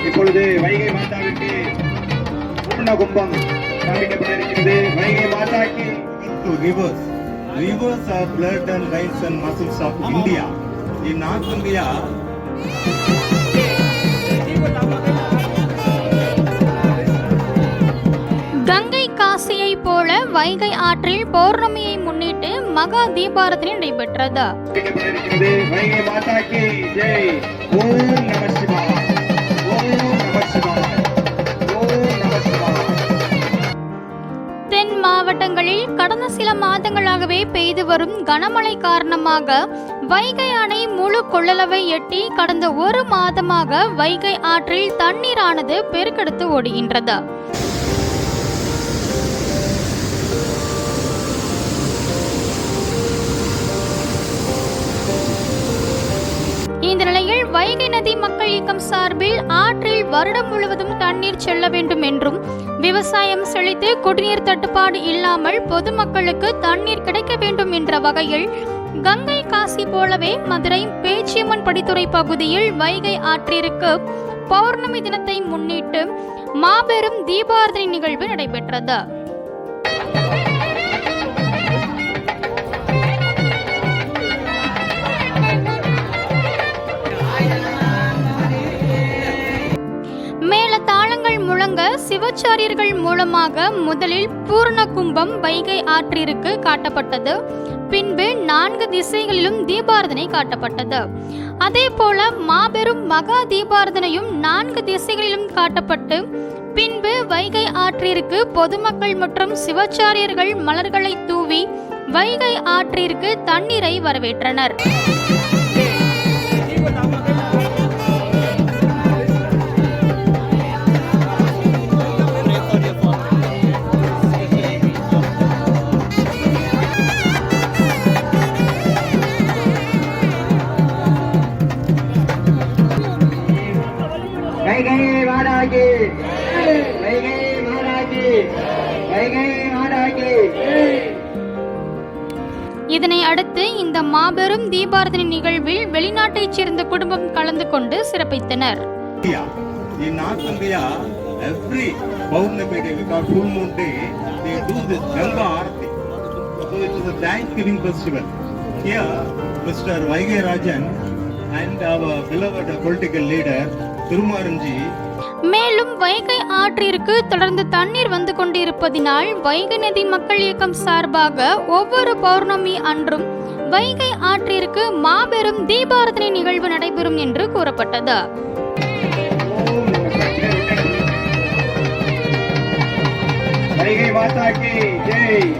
இப்பொழுது வைகை மாதாவிற்கு பூர்ண கும்பம் காண்பிக்கப்பட்டிருக்கிறது. Vaigai மாதாக்கு rivers are blood and veins and muscles of India. In North India, Ganga காசியை போல வைகை ஆற்றில் பௌர்ணமியை முன்னிட்டு மகா தீபாரதனை நடைபெற்றது. வைகை மாதாக்கு ஜெய். ஓம் நம சிவாய. ஓம் நம சிவாய. ஓம் நம சிவாய. தென் மாவட்டங்களில் கடந்த சில மாதங்களாகவே பெய்து வரும் கனமழை காரணமாக வைகை அணை முழு கொள்ளளவை எட்டி கடந்த ஒரு மாதமாக வைகை ஆற்றில் தண்ணீரானது பெருக்கெடுத்து ஓடுகின்றது. இந்த நிலையில் வைகை நதி மக்கள் இயக்கம் சார்பில் ஆற்றில் வருடம் முழுவதும் தண்ணீர் செல்ல வேண்டும் என்றும் விவசாயம் செழித்து குடிநீர் தட்டுப்பாடு இல்லாமல் பொதுமக்களுக்கு தண்ணீர் கிடைக்க வேண்டும் என்ற வகையில் கங்கை காசி போலவே மதுரை பேச்சியம்மன் படித்துறை பகுதியில் வைகை ஆற்றிற்கு பௌர்ணமி தினத்தை முன்னிட்டு மாபெரும் தீபாரதனை நிகழ்வு நடைபெற்றது. தாளங்கள் முழங்க சிவாச்சாரியர்கள் மூலமாக முதலில் பூர்ண கும்பம் வைகை ஆற்றிற்கு காட்டப்பட்டது. பின்பு 4 திசைகளிலும் தீபாரதனை காட்டப்பட்டது. அதே போல மாபெரும் மகா தீபாரதனையும் 4 திசைகளிலும் காட்டப்பட்டு பின்பு வைகை ஆற்றிற்கு பொதுமக்கள் மற்றும் சிவாச்சாரியர்கள் மலர்களை தூவி வைகை ஆற்றிற்கு தண்ணீரை வரவேற்றனர். வைகை மாதாக்கு. வைகை மாதாக்கு. வைகை மாதாக்கு. இதனை அடுத்து இந்த மாபெரும் தீபாரதனை நிகழ்வில் வெளிநாட்டைச் சேர்ந்த குடும்பம் கலந்து கொண்டு சிறப்பித்தனர். In North India, every Purnami day, because full moon day, they do this Ganga Aarti. So it is a Thanksgiving festival. Here, Mr. Vaigai Rajan and our beloved political leader Thirumaranji. மேலும் வைகை ஆற்றிற்கு தொடர்ந்து தண்ணீர் வந்து கொண்டிருப்பதினால் வைகை நதி மக்கள் இயக்கம் சார்பாக ஒவ்வொரு பௌர்ணமி அன்றும் வைகை ஆற்றிற்கு மாபெரும் தீபாரதனை நிகழ்வு நடைபெறும் என்று கூறப்பட்டது. வைகை மாதாக்கு ஜெய்.